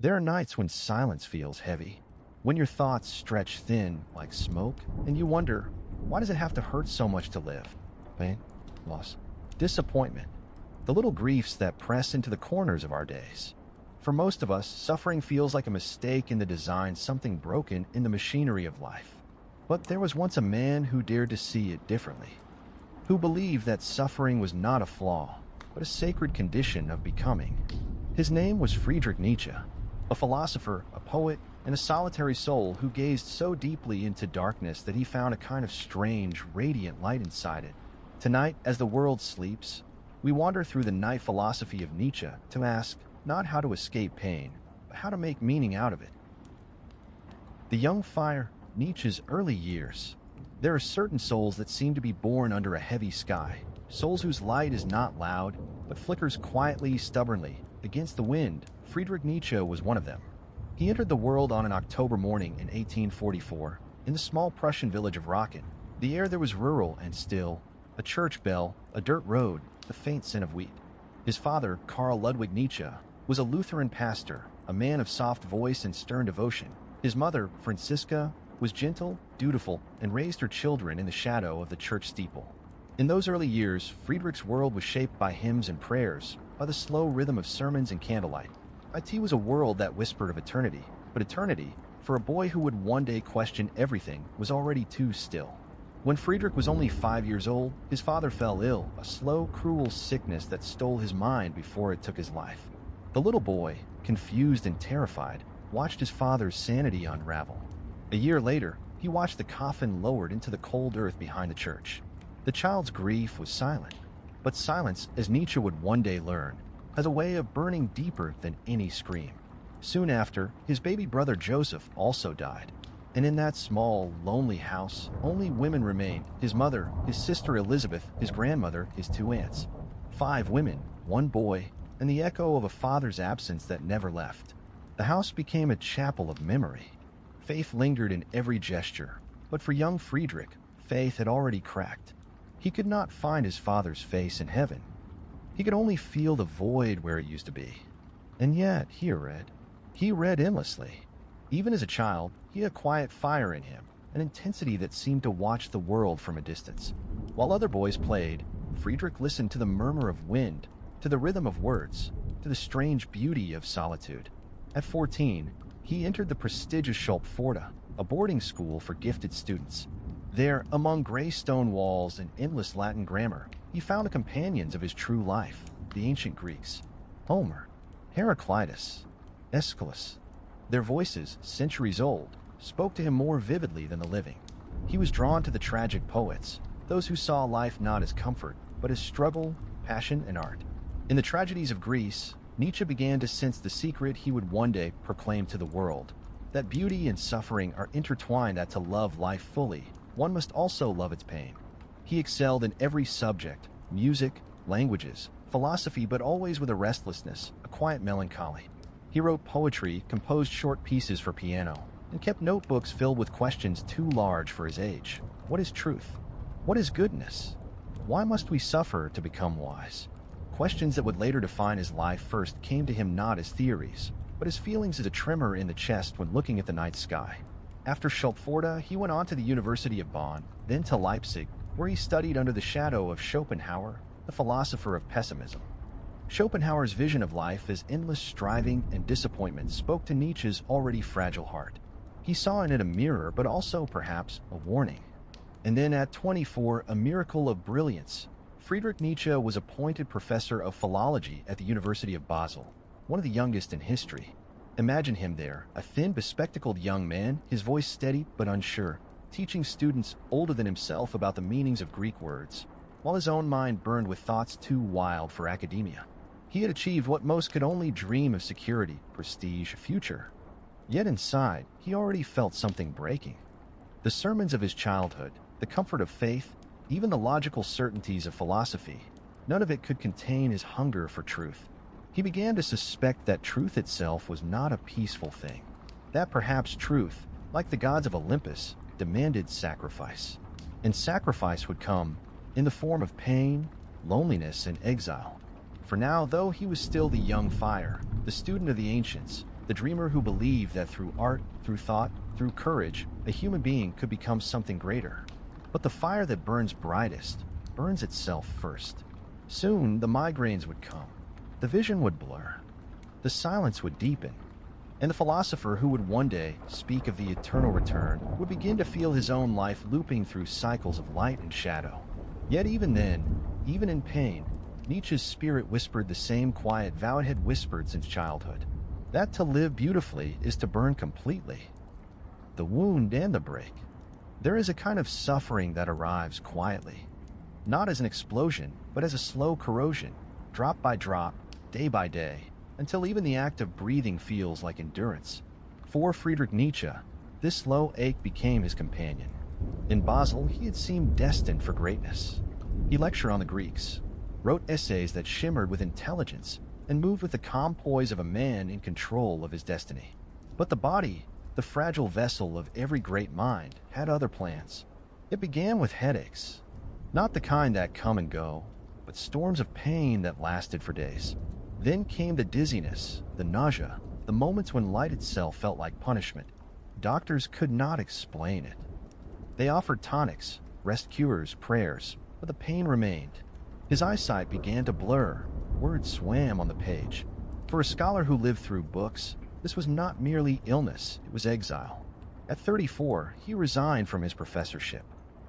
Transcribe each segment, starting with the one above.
There are nights when silence feels heavy, when your thoughts stretch thin like smoke, and you wonder, why does it have to hurt so much to live? Pain, loss, disappointment, the little griefs that press into the corners of our days. For most of us, suffering feels like a mistake in the design, something broken in the machinery of life. But there was once a man who dared to see it differently, who believed that suffering was not a flaw, but a sacred condition of becoming. His name was Friedrich Nietzsche, a philosopher, a poet, and a solitary soul who gazed so deeply into darkness that he found a kind of strange, radiant light inside it. Tonight, as the world sleeps, we wander through the Night Philosophy of Nietzsche to ask not how to escape pain, but how to make meaning out of it. The young fire, Nietzsche's early years. There are certain souls that seem to be born under a heavy sky, souls whose light is not loud, but flickers quietly, stubbornly, against the wind. Friedrich Nietzsche was one of them. He entered the world on an October morning in 1844, in the small Prussian village of Rocken. The air there was rural and still, a church bell, a dirt road, the faint scent of wheat. His father, Karl Ludwig Nietzsche, was a Lutheran pastor, a man of soft voice and stern devotion. His mother, Franziska, was gentle, dutiful, and raised her children in the shadow of the church steeple. In those early years, Friedrich's world was shaped by hymns and prayers, by the slow rhythm of sermons and candlelight. It was a world that whispered of eternity, but eternity, for a boy who would one day question everything, was already too still. When Friedrich was only 5 years old, his father fell ill, a slow, cruel sickness that stole his mind before it took his life. The little boy, confused and terrified, watched his father's sanity unravel. A year later, he watched the coffin lowered into the cold earth behind the church. The child's grief was silent, but silence, as Nietzsche would one day learn, has a way of burning deeper than any scream. Soon after, his baby brother Joseph also died, and in that small, lonely house, only women remained: his mother, his sister Elizabeth, his grandmother, his 2 aunts. 5 women, 1 boy, and the echo of a father's absence that never left. The house became a chapel of memory. Faith lingered in every gesture, but for young Friedrich, faith had already cracked. He could not find his father's face in heaven. He could only feel the void where it used to be. And yet, he read endlessly. Even as a child, he had a quiet fire in him, an intensity that seemed to watch the world from a distance. While other boys played, Friedrich listened to the murmur of wind, to the rhythm of words, to the strange beauty of solitude. At 14, he entered the prestigious Schulpforta, a boarding school for gifted students. There, among gray stone walls and endless Latin grammar, he found the companions of his true life, the ancient Greeks: Homer, Heraclitus, Aeschylus. Their voices, centuries old, spoke to him more vividly than the living. He was drawn to the tragic poets, those who saw life not as comfort, but as struggle, passion, and art. In the tragedies of Greece, Nietzsche began to sense the secret he would one day proclaim to the world: that beauty and suffering are intertwined, that to love life fully, one must also love its pain. He excelled in every subject: music, languages, philosophy, but always with a restlessness, a quiet melancholy. He wrote poetry, composed short pieces for piano, and kept notebooks filled with questions too large for his age. What is truth? What is goodness? Why must we suffer to become wise? Questions that would later define his life first came to him not as theories, but as feelings, as a tremor in the chest when looking at the night sky. After Schulpforta, he went on to the University of Bonn, then to Leipzig, where he studied under the shadow of Schopenhauer, the philosopher of pessimism. Schopenhauer's vision of life as endless striving and disappointment spoke to Nietzsche's already fragile heart. He saw in it a mirror, but also, perhaps, a warning. And then at 24, a miracle of brilliance. Friedrich Nietzsche was appointed professor of philology at the University of Basel, one of the youngest in history. Imagine him there, a thin, bespectacled young man, his voice steady but unsure, teaching students older than himself about the meanings of Greek words, while his own mind burned with thoughts too wild for academia. He had achieved what most could only dream of: security, prestige, future. Yet inside, he already felt something breaking. The sermons of his childhood, the comfort of faith, even the logical certainties of philosophy, none of it could contain his hunger for truth. He began to suspect that truth itself was not a peaceful thing, that perhaps truth, like the gods of Olympus, demanded sacrifice. And sacrifice would come in the form of pain, loneliness, and exile. For now, though he was still the young fire, the student of the ancients, The dreamer who believed that through art, through thought, through courage, a human being could become something greater. But the fire that burns brightest burns itself first. Soon the migraines would come, the vision would blur, the silence would deepen, and the philosopher who would one day speak of the eternal return would begin to feel his own life looping through cycles of light and shadow. Yet even then, even in pain, Nietzsche's spirit whispered the same quiet vow it had whispered since childhood, that to live beautifully is to burn completely. The wound and the break. There is a kind of suffering that arrives quietly, not as an explosion, but as a slow corrosion, drop by drop, day by day, until even the act of breathing feels like endurance. For Friedrich Nietzsche, this slow ache became his companion. In Basel, he had seemed destined for greatness. He lectured on the Greeks, wrote essays that shimmered with intelligence, and moved with the calm poise of a man in control of his destiny. But the body, the fragile vessel of every great mind, had other plans. It began with headaches, not the kind that come and go, but storms of pain that lasted for days. Then came the dizziness, the nausea, the moments when light itself felt like punishment. Doctors could not explain it. They offered tonics, rest cures, prayers, but the pain remained. His eyesight began to blur, words swam on the page. For a scholar who lived through books, this was not merely illness, it was exile. At 34, he resigned from his professorship.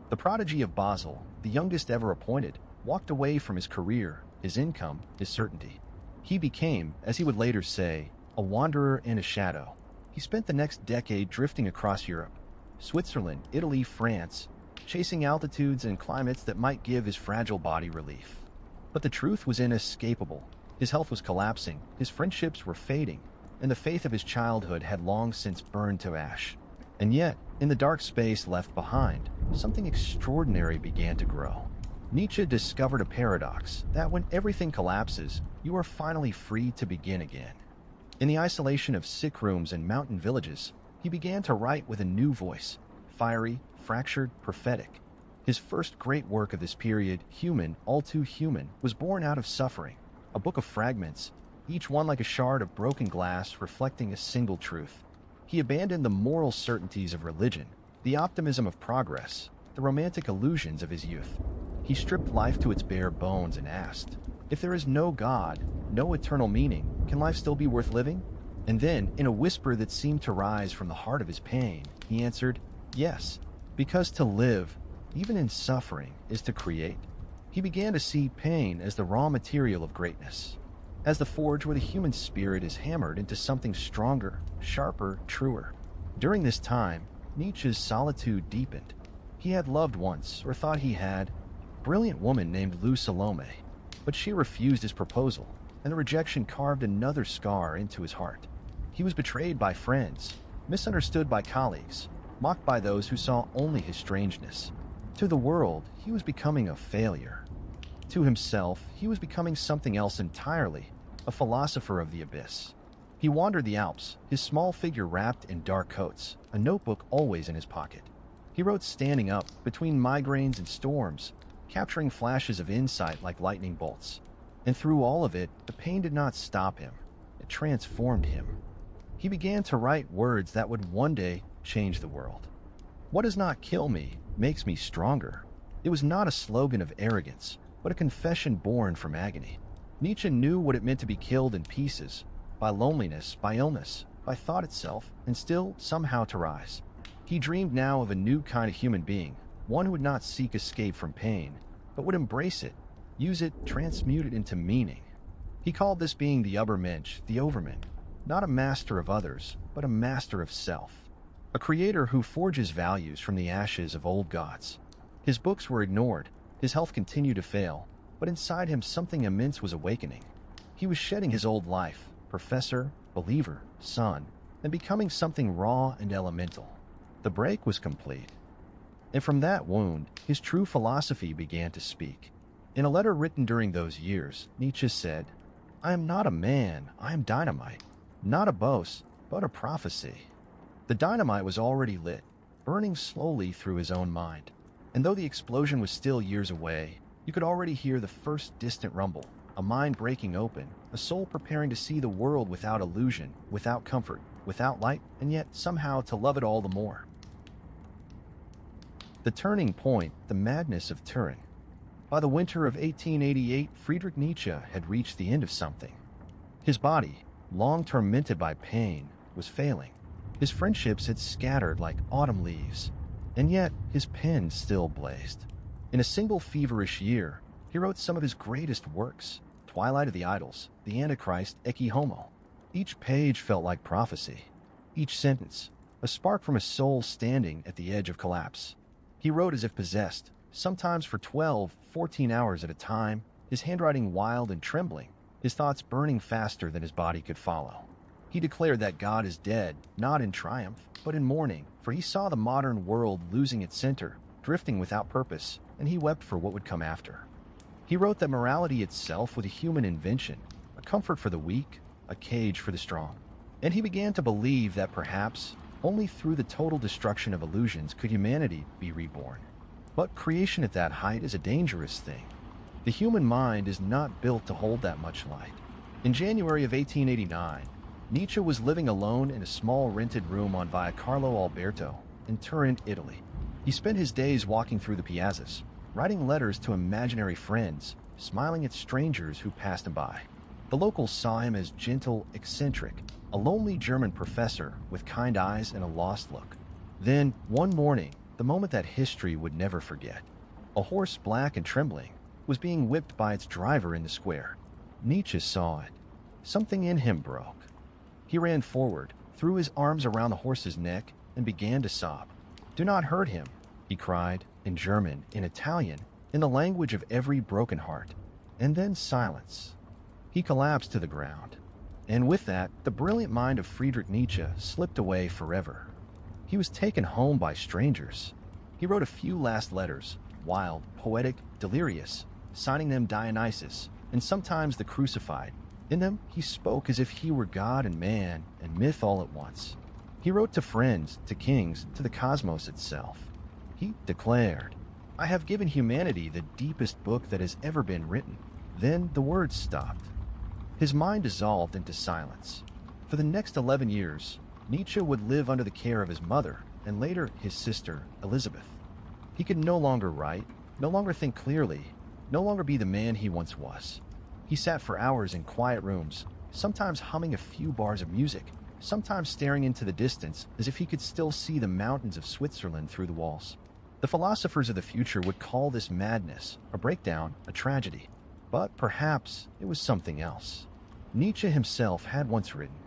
The prodigy of Basel, the youngest ever appointed, walked away from his career, his income, his certainty. He became, as he would later say, a wanderer in a shadow. He spent the next decade drifting across Europe, Switzerland, Italy, France, chasing altitudes and climates that might give his fragile body relief. But the truth was inescapable. His health was collapsing, his friendships were fading, and the faith of his childhood had long since burned to ash. And yet, in the dark space left behind, something extraordinary began to grow. Nietzsche discovered a paradox that when everything collapses, you are finally free to begin again. In the isolation of sick rooms and mountain villages, he began to write with a new voice, fiery, fractured, prophetic. His first great work of this period, Human, All Too Human, was born out of suffering, a book of fragments, each one like a shard of broken glass reflecting a single truth. He abandoned the moral certainties of religion, the optimism of progress, the romantic illusions of his youth. He stripped life to its bare bones and asked, if there is no God, no eternal meaning, can life still be worth living? And then, in a whisper that seemed to rise from the heart of his pain, he answered, yes, because to live, even in suffering, is to create. He began to see pain as the raw material of greatness, as the forge where the human spirit is hammered into something stronger, sharper, truer. During this time, Nietzsche's solitude deepened. He had loved once, or thought he had, a brilliant woman named Lou Salome, but she refused his proposal, and the rejection carved another scar into his heart. He was betrayed by friends, misunderstood by colleagues, mocked by those who saw only his strangeness. To the world, he was becoming a failure. To himself, he was becoming something else entirely, a philosopher of the abyss. He wandered the Alps, his small figure wrapped in dark coats, a notebook always in his pocket. He wrote standing up, between migraines and storms, capturing flashes of insight like lightning bolts. And through all of it, the pain did not stop him. It transformed him. He began to write words that would one day change the world. What does not kill me makes me stronger. It was not a slogan of arrogance, but a confession born from agony. Nietzsche knew what it meant to be killed in pieces, by loneliness, by illness, by thought itself, and still somehow to rise. He dreamed now of a new kind of human being, one who would not seek escape from pain, but would embrace it, use it, transmute it into meaning. He called this being the Übermensch, the Overman, not a master of others, but a master of self, a creator who forges values from the ashes of old gods. His books were ignored, his health continued to fail, but inside him something immense was awakening. He was shedding his old life, professor, believer, son, and becoming something raw and elemental. The break was complete. And from that wound, his true philosophy began to speak. In a letter written during those years, Nietzsche said, I am not a man, I am dynamite, not a boast, but a prophecy. The dynamite was already lit, burning slowly through his own mind. And though the explosion was still years away, you could already hear the first distant rumble, a mind breaking open, a soul preparing to see the world without illusion, without comfort, without light, and yet somehow to love it all the more. The turning point, the madness of Turin. By the winter of 1888, Friedrich Nietzsche had reached the end of something. His body, long tormented by pain, was failing. His friendships had scattered like autumn leaves, and yet his pen still blazed. In a single feverish year, he wrote some of his greatest works: Twilight of the Idols, The Antichrist, Ecce Homo. Each page felt like prophecy. Each sentence, a spark from a soul standing at the edge of collapse. He wrote as if possessed, sometimes for 12, 14 hours at a time, his handwriting wild and trembling, his thoughts burning faster than his body could follow. He declared that God is dead, not in triumph, but in mourning, for he saw the modern world losing its center, drifting without purpose, and he wept for what would come after. He wrote that morality itself was a human invention, a comfort for the weak, a cage for the strong. And he began to believe that perhaps only through the total destruction of illusions could humanity be reborn. But creation at that height is a dangerous thing. The human mind is not built to hold that much light. In January of 1889, Nietzsche was living alone in a small rented room on Via Carlo Alberto in Turin, Italy. He spent his days walking through the piazzas, writing letters to imaginary friends, smiling at strangers who passed him by. The locals saw him as gentle, eccentric, a lonely German professor with kind eyes and a lost look. Then, one morning, the moment that history would never forget, a horse black and trembling was being whipped by its driver in the square. Nietzsche saw it. Something in him broke. He ran forward, threw his arms around the horse's neck, and began to sob. "Do not hurt him," he cried, in German, in Italian, in the language of every broken heart. And then silence. He collapsed to the ground. And with that, the brilliant mind of Friedrich Nietzsche slipped away forever. He was taken home by strangers. He wrote a few last letters, wild, poetic, delirious, signing them Dionysus, and sometimes the Crucified. In them, he spoke as if he were God and man and myth all at once. He wrote to friends, to kings, to the cosmos itself. He declared, "I have given humanity the deepest book that has ever been written." Then the words stopped. His mind dissolved into silence. For the next 11 years, Nietzsche would live under the care of his mother and later his sister, Elizabeth. He could no longer write, no longer think clearly, no longer be the man he once was. He sat for hours in quiet rooms, sometimes humming a few bars of music, sometimes staring into the distance as if he could still see the mountains of Switzerland through the walls. The philosophers of the future would call this madness, a breakdown, a tragedy. But perhaps it was something else. Nietzsche himself had once written,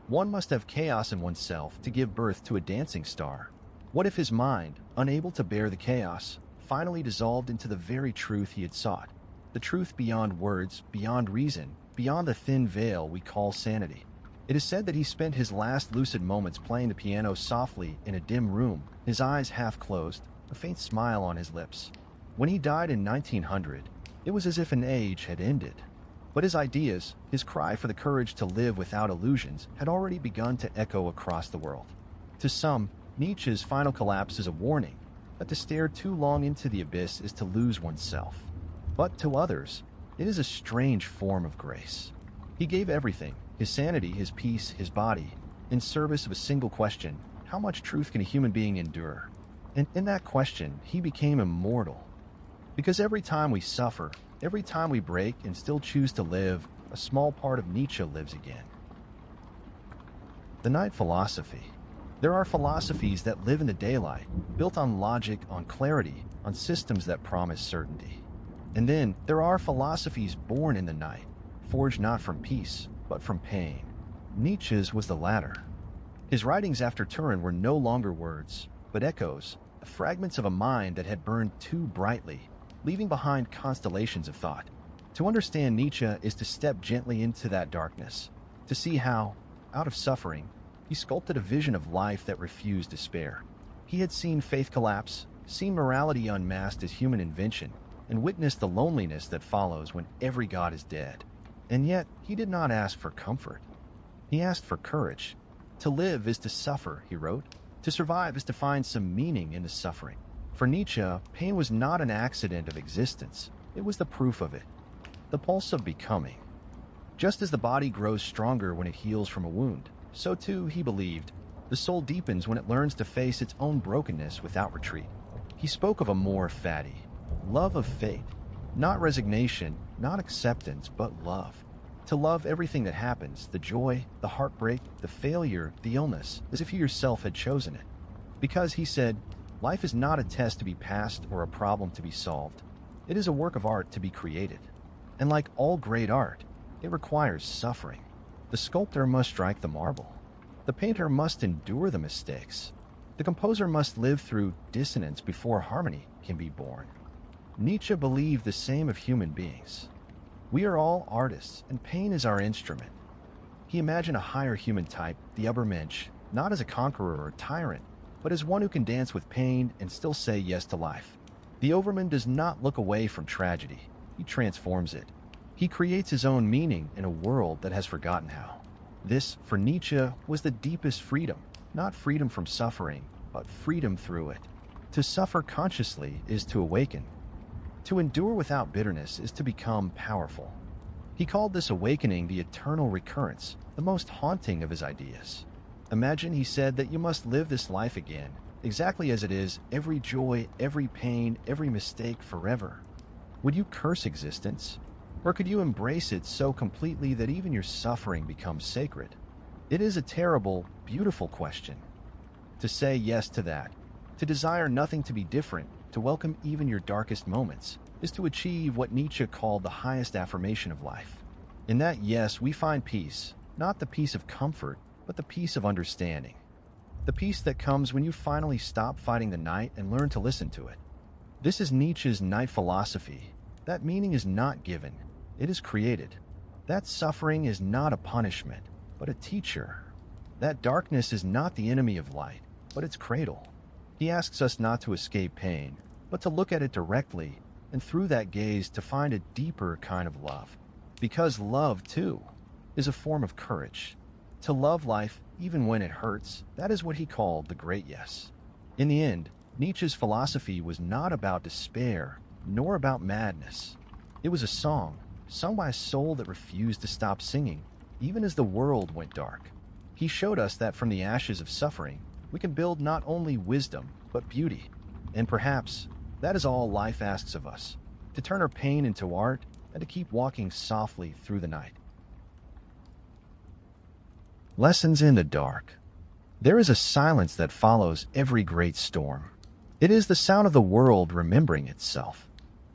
"One must have chaos in oneself to give birth to a dancing star." What if his mind, unable to bear the chaos, finally dissolved into the very truth he had sought? The truth beyond words, beyond reason, beyond the thin veil we call sanity. It is said that he spent his last lucid moments playing the piano softly in a dim room, his eyes half closed, a faint smile on his lips. When he died in 1900, it was as if an age had ended. But his ideas, his cry for the courage to live without illusions, had already begun to echo across the world. To some, Nietzsche's final collapse is a warning that to stare too long into the abyss is to lose oneself. But to others, it is a strange form of grace. He gave everything, his sanity, his peace, his body, in service of a single question: how much truth can a human being endure? And in that question, he became immortal. Because every time we suffer, every time we break and still choose to live, a small part of Nietzsche lives again. The Night Philosophy. There are philosophies that live in the daylight, built on logic, on clarity, on systems that promise certainty. And then there are philosophies born in the night, forged not from peace, but from pain. Nietzsche's was the latter. His writings after Turin were no longer words, but echoes, fragments of a mind that had burned too brightly, leaving behind constellations of thought. To understand Nietzsche is to step gently into that darkness, to see how, out of suffering, he sculpted a vision of life that refused despair. He had seen faith collapse, seen morality unmasked as human invention, and witnessed the loneliness that follows when every god is dead. And yet, he did not ask for comfort. He asked for courage. To live is to suffer, he wrote. To survive is to find some meaning in the suffering. For Nietzsche, pain was not an accident of existence. It was the proof of it, the pulse of becoming. Just as the body grows stronger when it heals from a wound, so too, he believed, the soul deepens when it learns to face its own brokenness without retreat. He spoke of a more fatty love of fate, not resignation, not acceptance, but love. To love everything that happens, the joy, the heartbreak, the failure, the illness, as if you yourself had chosen it. Because, he said, life is not a test to be passed or a problem to be solved. It is a work of art to be created. And like all great art, it requires suffering. The sculptor must strike the marble. The painter must endure the mistakes. The composer must live through dissonance before harmony can be born. Nietzsche believed the same of human beings. We are all artists, and pain is our instrument. He imagined a higher human type, the Übermensch, not as a conqueror or tyrant, but as one who can dance with pain and still say yes to life. The Overman does not look away from tragedy. He transforms it. He creates his own meaning in a world that has forgotten how. This, for Nietzsche, was the deepest freedom, not freedom from suffering, but freedom through it. To suffer consciously is to awaken. To endure without bitterness is to become powerful. He called this awakening the eternal recurrence, the most haunting of his ideas. Imagine, he said, that you must live this life again, exactly as it is, every joy, every pain, every mistake, forever. Would you curse existence? Or could you embrace it so completely that even your suffering becomes sacred? It is a terrible, beautiful question. To say yes to that, to desire nothing to be different, to welcome even your darkest moments, is to achieve what Nietzsche called the highest affirmation of life. In that yes, we find peace, not the peace of comfort, but the peace of understanding. The peace that comes when you finally stop fighting the night and learn to listen to it. This is Nietzsche's Night Philosophy. That meaning is not given, it is created. That suffering is not a punishment, but a teacher. That darkness is not the enemy of light, but its cradle. He asks us not to escape pain, but to look at it directly, and through that gaze to find a deeper kind of love. Because love, too, is a form of courage. To love life, even when it hurts, that is what he called the great yes. In the end, Nietzsche's philosophy was not about despair, nor about madness. It was a song, sung by a soul that refused to stop singing, even as the world went dark. He showed us that from the ashes of suffering, we can build not only wisdom, but beauty. And perhaps that is all life asks of us, to turn our pain into art and to keep walking softly through the night. Lessons in the dark. There is a silence that follows every great storm. It is the sound of the world remembering itself.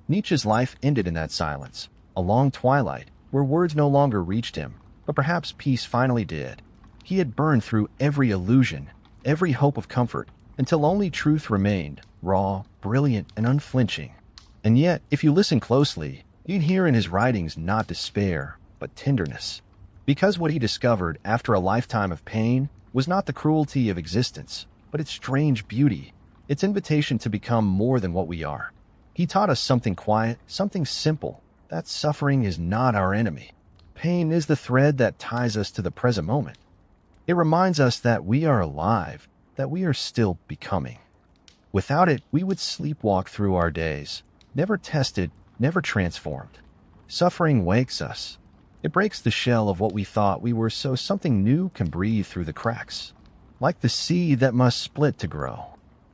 Nietzsche's life ended in that silence, a long twilight where words no longer reached him, but perhaps peace finally did. He had burned through every illusion, every hope of comfort, until only truth remained, raw, brilliant, and unflinching. And yet, if you listen closely, you'd hear in his writings not despair, but tenderness. Because what he discovered after a lifetime of pain was not the cruelty of existence, but its strange beauty, its invitation to become more than what we are. He taught us something quiet, something simple, that suffering is not our enemy. Pain is the thread that ties us to the present moment. It reminds us that we are alive, that we are still becoming. Without it, we would sleepwalk through our days, never tested, never transformed. Suffering wakes us. It breaks the shell of what we thought we were so something new can breathe through the cracks. Like the sea that must split to grow.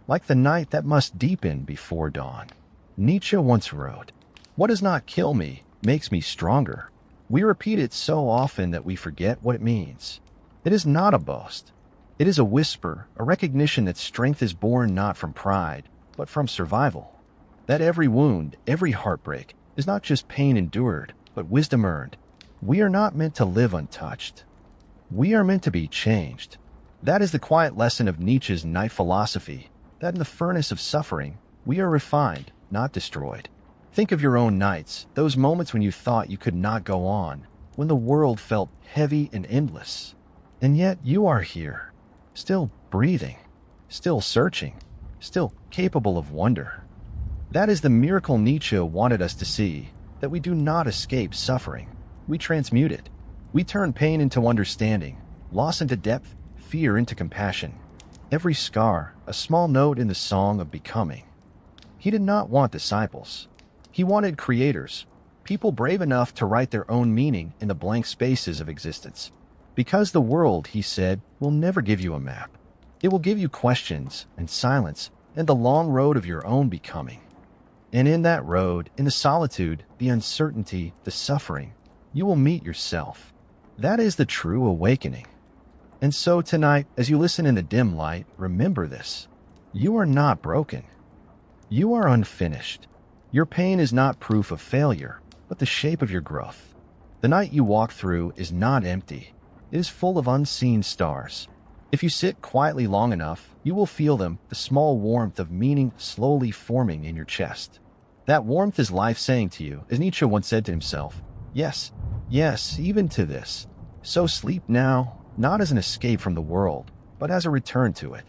Like the night that must deepen before dawn. Nietzsche once wrote, "What does not kill me makes me stronger." We repeat it so often that we forget what it means. It is not a boast. It is a whisper, a recognition that strength is born not from pride, but from survival. That every wound, every heartbreak, is not just pain endured, but wisdom earned. We are not meant to live untouched. We are meant to be changed. That is the quiet lesson of Nietzsche's Night Philosophy, that in the furnace of suffering, we are refined, not destroyed. Think of your own nights, those moments when you thought you could not go on, when the world felt heavy and endless. And yet you are here, still breathing, still searching, still capable of wonder. That is the miracle Nietzsche wanted us to see, that we do not escape suffering. We transmute it. We turn pain into understanding, loss into depth, fear into compassion. Every scar, a small note in the song of becoming. He did not want disciples. He wanted creators, people brave enough to write their own meaning in the blank spaces of existence. Because the world, he said, will never give you a map. It will give you questions and silence and the long road of your own becoming. And in that road, in the solitude, the uncertainty, the suffering, you will meet yourself. That is the true awakening. And so tonight, as you listen in the dim light, remember this. You are not broken. You are unfinished. Your pain is not proof of failure, but the shape of your growth. The night you walk through is not empty. It is full of unseen stars. If you sit quietly long enough, you will feel them, the small warmth of meaning slowly forming in your chest. That warmth is life saying to you, as Nietzsche once said to himself, yes, yes, even to this. So sleep now, not as an escape from the world, but as a return to it.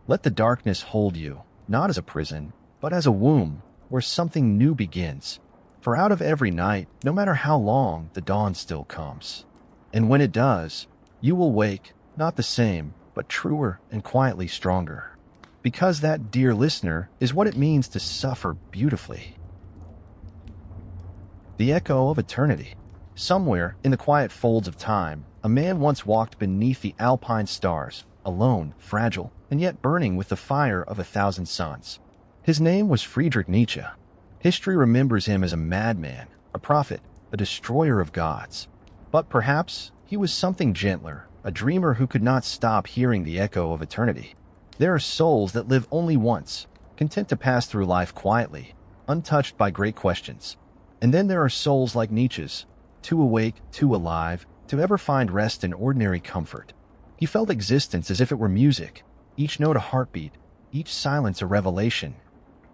Let the darkness hold you, not as a prison, but as a womb where something new begins. For out of every night, no matter how long, the dawn still comes. And when it does, you will wake, not the same, but truer and quietly stronger. Because that, dear listener, is what it means to suffer beautifully. The echo of eternity. Somewhere in the quiet folds of time, a man once walked beneath the alpine stars, alone, fragile, and yet burning with the fire of 1,000 suns. His name was Friedrich Nietzsche. History remembers him as a madman, a prophet, a destroyer of gods. But perhaps he was something gentler, a dreamer who could not stop hearing the echo of eternity. There are souls that live only once, content to pass through life quietly, untouched by great questions. And then there are souls like Nietzsche's, too awake, too alive, to ever find rest in ordinary comfort. He felt existence as if it were music, each note a heartbeat, each silence a revelation.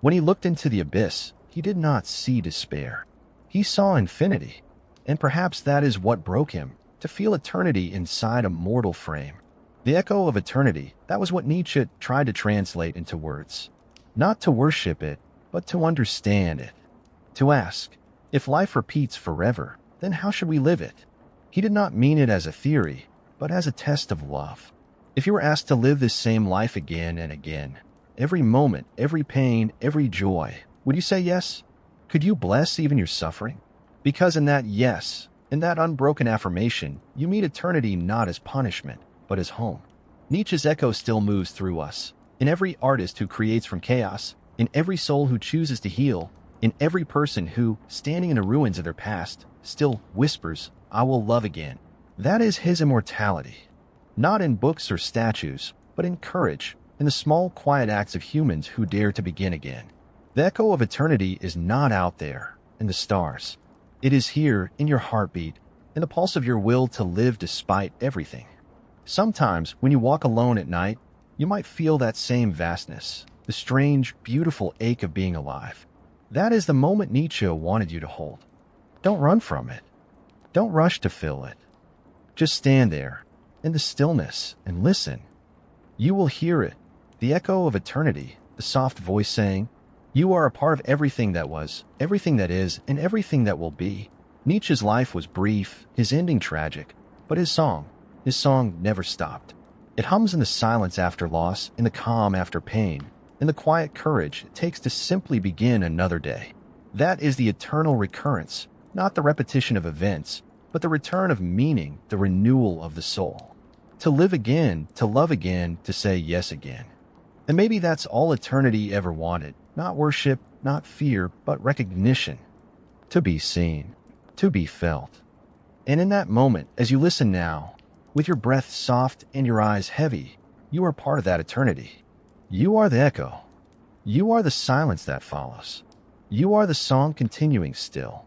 When he looked into the abyss, he did not see despair. He saw infinity, and perhaps that is what broke him, to feel eternity inside a mortal frame. The echo of eternity, that was what Nietzsche tried to translate into words. Not to worship it, but to understand it. To ask, if life repeats forever, then how should we live it? He did not mean it as a theory, but as a test of love. If you were asked to live this same life again and again, every moment, every pain, every joy, would you say yes? Could you bless even your suffering? Because in that yes, in that unbroken affirmation, you meet eternity not as punishment, but as home. Nietzsche's echo still moves through us, in every artist who creates from chaos, in every soul who chooses to heal, in every person who, standing in the ruins of their past, still whispers, I will love again. That is his immortality. Not in books or statues, but in courage, in the small, quiet acts of humans who dare to begin again. The echo of eternity is not out there, in the stars. It is here, in your heartbeat, in the pulse of your will to live despite everything. Sometimes, when you walk alone at night, you might feel that same vastness, the strange, beautiful ache of being alive. That is the moment Nietzsche wanted you to hold. Don't run from it. Don't rush to fill it. Just stand there, in the stillness, and listen. You will hear it, the echo of eternity, the soft voice saying, you are a part of everything that was, everything that is, and everything that will be. Nietzsche's life was brief, his ending tragic, but his song never stopped. It hums in the silence after loss, in the calm after pain, in the quiet courage it takes to simply begin another day. That is the eternal recurrence, not the repetition of events, but the return of meaning, the renewal of the soul. To live again, to love again, to say yes again. And maybe that's all eternity ever wanted. Not worship, not fear, but recognition. To be seen, to be felt. And in that moment, as you listen now, with your breath soft and your eyes heavy, you are part of that eternity. You are the echo. You are the silence that follows. You are the song continuing still.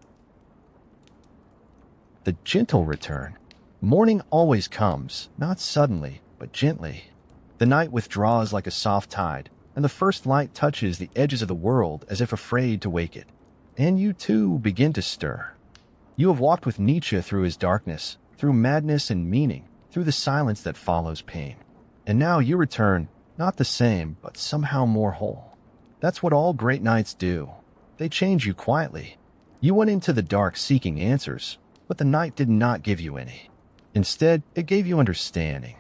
The gentle return. Morning always comes, not suddenly, but gently. The night withdraws like a soft tide, and the first light touches the edges of the world as if afraid to wake it. And you too begin to stir. You have walked with Nietzsche through his darkness, through madness and meaning, through the silence that follows pain. And now you return, not the same, but somehow more whole. That's what all great nights do. They change you quietly. You went into the dark seeking answers, but the night did not give you any. Instead, it gave you understanding.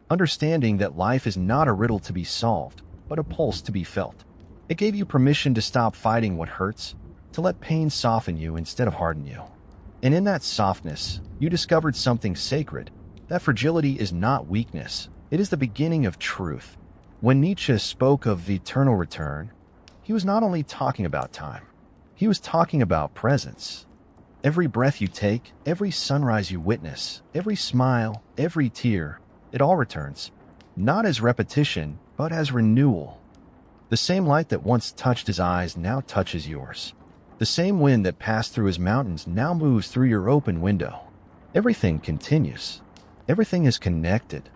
Understanding that life is not a riddle to be solved, but a pulse to be felt. It gave you permission to stop fighting what hurts, to let pain soften you instead of harden you. And in that softness, you discovered something sacred. That fragility is not weakness. It is the beginning of truth. When Nietzsche spoke of the eternal return, he was not only talking about time, he was talking about presence. Every breath you take, every sunrise you witness, every smile, every tear, it all returns, not as repetition, but as renewal. The same light that once touched his eyes now touches yours. The same wind that passed through his mountains now moves through your open window. Everything continues. Everything is connected.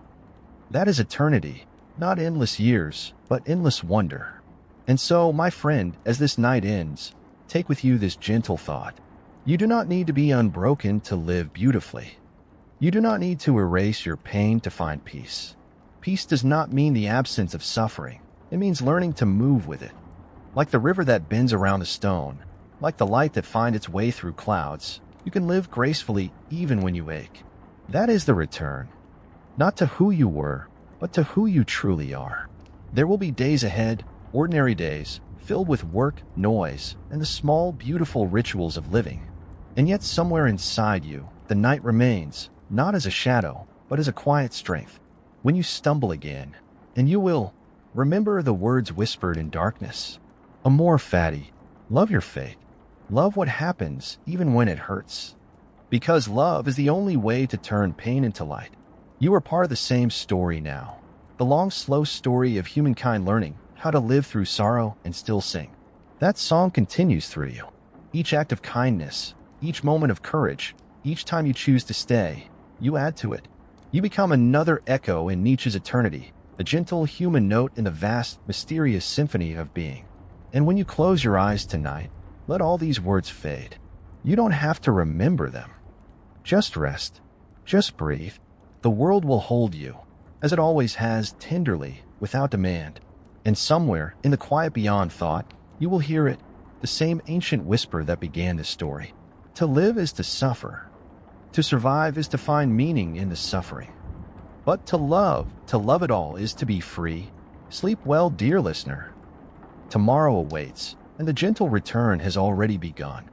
That is eternity, not endless years, but endless wonder. And so, my friend, as this night ends, take with you this gentle thought. You do not need to be unbroken to live beautifully. You do not need to erase your pain to find peace. Peace does not mean the absence of suffering. It means learning to move with it. Like the river that bends around a stone, like the light that finds its way through clouds, you can live gracefully even when you ache. That is the return. Not to who you were, but to who you truly are. There will be days ahead, ordinary days, filled with work, noise, and the small, beautiful rituals of living. And yet somewhere inside you, the night remains, not as a shadow, but as a quiet strength. When you stumble again, and you will, remember the words whispered in darkness. Amor fati, love your fate. Love what happens, even when it hurts. Because love is the only way to turn pain into light. You are part of the same story now. The long, slow story of humankind learning how to live through sorrow and still sing. That song continues through you. Each act of kindness, each moment of courage, each time you choose to stay, you add to it. You become another echo in Nietzsche's eternity, a gentle human note in the vast, mysterious symphony of being. And when you close your eyes tonight, let all these words fade. You don't have to remember them. Just rest. Just breathe. The world will hold you, as it always has, tenderly, without demand. And somewhere, in the quiet beyond thought, you will hear it, the same ancient whisper that began this story. To live is to suffer. To survive is to find meaning in the suffering. But to love it all, is to be free. Sleep well, dear listener. Tomorrow awaits, and the gentle return has already begun.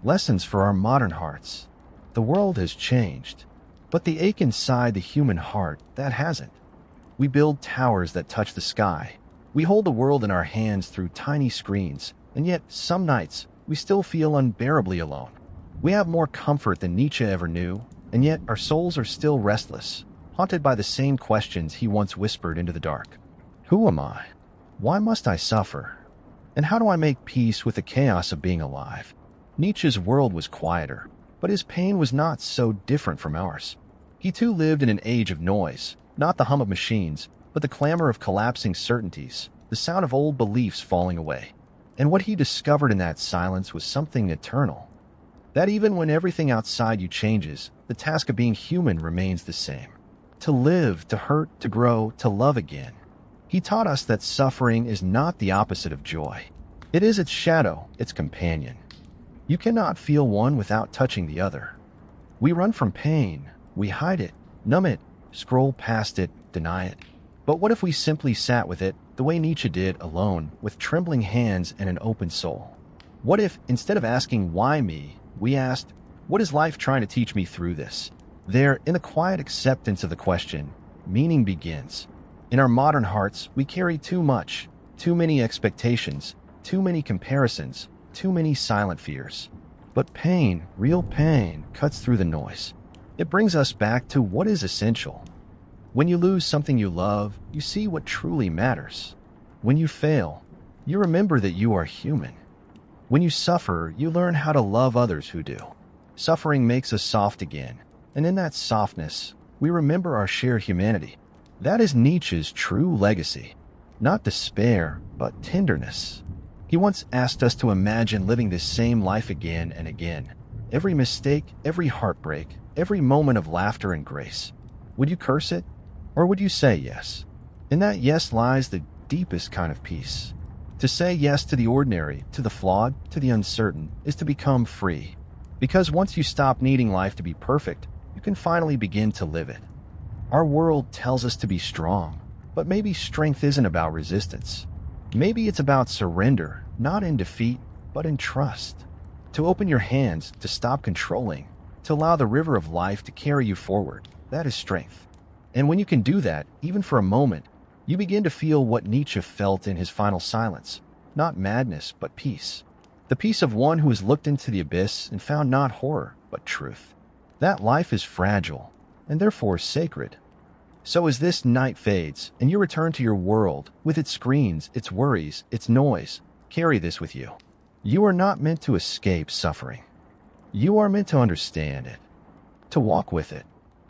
Lessons for our modern hearts. The world has changed, but the ache inside the human heart, that hasn't. We build towers that touch the sky. We hold the world in our hands through tiny screens, and yet some nights we still feel unbearably alone. We have more comfort than Nietzsche ever knew, and yet our souls are still restless, haunted by the same questions he once whispered into the dark. Who am I? Why must I suffer? And how do I make peace with the chaos of being alive? Nietzsche's world was quieter, but his pain was not so different from ours. He too lived in an age of noise, not the hum of machines, but the clamor of collapsing certainties, the sound of old beliefs falling away. And what he discovered in that silence was something eternal. That even when everything outside you changes, the task of being human remains the same. To live, to hurt, to grow, to love again. He taught us that suffering is not the opposite of joy. It is its shadow, its companion. You cannot feel one without touching the other. We run from pain. We hide it, numb it, scroll past it, deny it. But what if we simply sat with it, the way Nietzsche did, alone, with trembling hands and an open soul? What if, instead of asking, why me, we asked, what is life trying to teach me through this? There, in the quiet acceptance of the question, meaning begins. In our modern hearts, we carry too much, too many expectations, too many comparisons, too many silent fears. But pain, real pain, cuts through the noise. It brings us back to what is essential. When you lose something you love, you see what truly matters. When you fail, you remember that you are human. When you suffer, you learn how to love others who do. Suffering makes us soft again, and in that softness, we remember our shared humanity. That is Nietzsche's true legacy. Not despair, but tenderness. He once asked us to imagine living this same life again and again. Every mistake, every heartbreak, every moment of laughter and grace. Would you curse it? Or would you say yes? In that yes lies the deepest kind of peace. To say yes to the ordinary, to the flawed, to the uncertain, is to become free. Because once you stop needing life to be perfect, you can finally begin to live it. Our world tells us to be strong, but maybe strength isn't about resistance. Maybe it's about surrender, not in defeat, but in trust. To open your hands, to stop controlling, to allow the river of life to carry you forward. That is strength. And when you can do that, even for a moment, you begin to feel what Nietzsche felt in his final silence. Not madness, but peace. The peace of one who has looked into the abyss and found not horror, but truth. That life is fragile, and therefore sacred. So as this night fades, and you return to your world, with its screens, its worries, its noise, carry this with you. You are not meant to escape suffering. You are meant to understand it, to walk with it,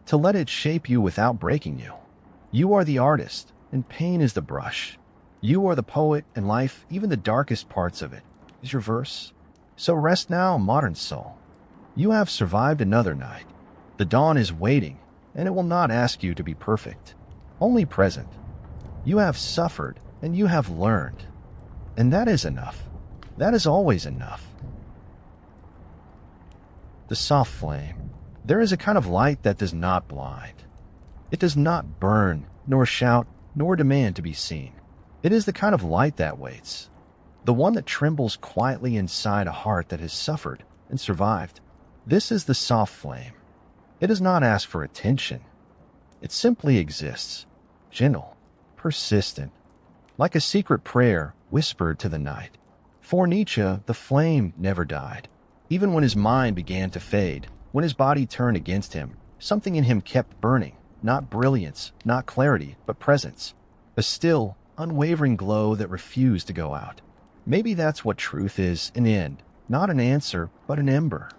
to let it shape you without breaking you. You are the artist, and pain is the brush. You are the poet, and life, even the darkest parts of it, is your verse. So rest now, modern soul. You have survived another night. The dawn is waiting, and it will not ask you to be perfect, only present. You have suffered, and you have learned. And that is enough. That is always enough. The soft flame. There is a kind of light that does not blind. It does not burn, nor shout, nor demand to be seen. It is the kind of light that waits. The one that trembles quietly inside a heart that has suffered and survived. This is the soft flame. It does not ask for attention. It simply exists, gentle, persistent, like a secret prayer whispered to the night. For Nietzsche, the flame never died. Even when his mind began to fade, when his body turned against him, something in him kept burning, not brilliance, not clarity, but presence. A still, unwavering glow that refused to go out. Maybe that's what truth is, an end, not an answer, but an ember.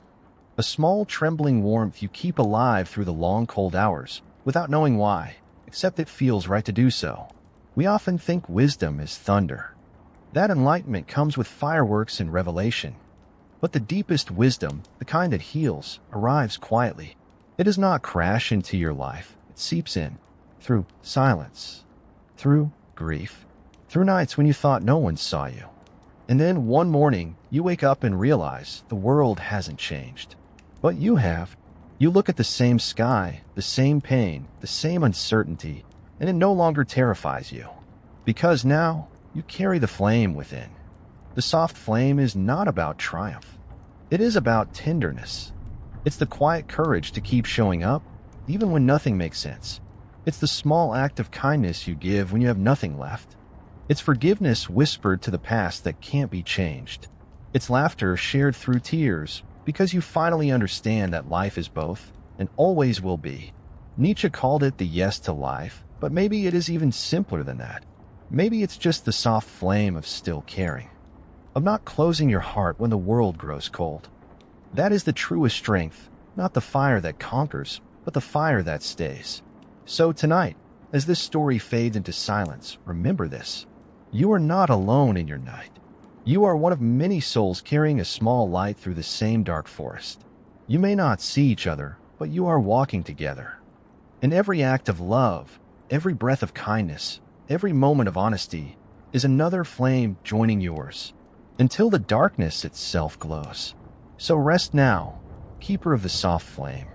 A small trembling warmth you keep alive through the long cold hours, without knowing why, except it feels right to do so. We often think wisdom is thunder. That enlightenment comes with fireworks and revelation. But the deepest wisdom, the kind that heals, arrives quietly. It does not crash into your life. It seeps in, through silence, through grief, through nights when you thought no one saw you. And then one morning, you wake up and realize the world hasn't changed. But you have. You look at the same sky, the same pain, the same uncertainty, and it no longer terrifies you. Because now, you carry the flame within. The soft flame is not about triumph. It is about tenderness. It's the quiet courage to keep showing up, even when nothing makes sense. It's the small act of kindness you give when you have nothing left. It's forgiveness whispered to the past that can't be changed. It's laughter shared through tears, because you finally understand that life is both, and always will be. Nietzsche called it the yes to life, but maybe it is even simpler than that. Maybe it's just the soft flame of still caring, of not closing your heart when the world grows cold. That is the truest strength, not the fire that conquers, but the fire that stays. So tonight, as this story fades into silence, remember this. You are not alone in your night. You are one of many souls carrying a small light through the same dark forest. You may not see each other, but you are walking together. In every act of love, every breath of kindness, every moment of honesty is another flame joining yours, until the darkness itself glows. So rest now, keeper of the soft flame.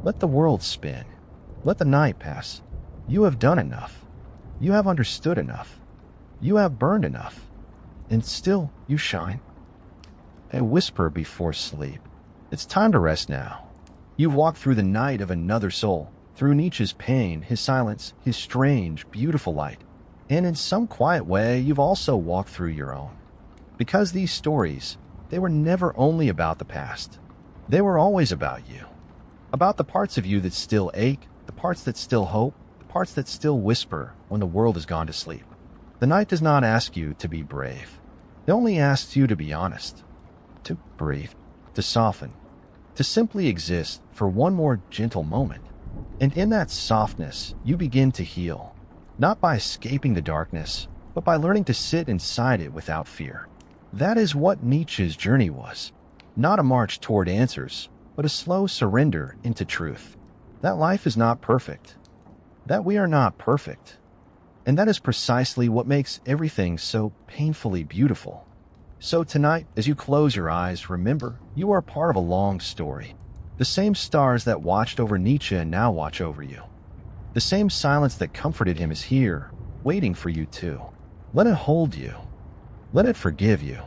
Let the world spin. Let the night pass. You have done enough. You have understood enough. You have burned enough. And still you shine. A whisper before sleep. It's time to rest now. You've walked through the night of another soul, through Nietzsche's pain, his silence, his strange, beautiful light. And in some quiet way, you've also walked through your own. Because these stories, they were never only about the past. They were always about you. About the parts of you that still ache, the parts that still hope, the parts that still whisper when the world has gone to sleep. The night does not ask you to be brave. It only asks you to be honest, to breathe, to soften, to simply exist for one more gentle moment. And in that softness, you begin to heal, not by escaping the darkness, but by learning to sit inside it without fear. That is what Nietzsche's journey was. Not a march toward answers, but a slow surrender into truth. That life is not perfect. That we are not perfect. And that is precisely what makes everything so painfully beautiful. So tonight, as you close your eyes, remember, you are part of a long story. The same stars that watched over Nietzsche now watch over you. The same silence that comforted him is here, waiting for you too. Let it hold you. Let it forgive you.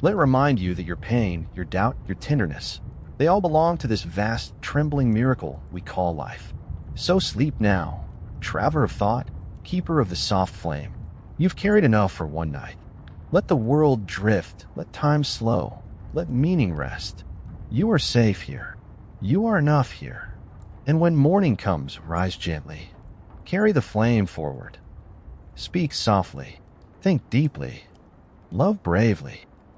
Let it remind you that your pain, your doubt, your tenderness, they all belong to this vast, trembling miracle we call life. So sleep now, traveler of thought, keeper of the soft flame. You've carried enough for one night. Let the world drift, let time slow, let meaning rest. You are safe here. You are enough here. And when morning comes, rise gently. Carry the flame forward. Speak softly. Think deeply. Love bravely.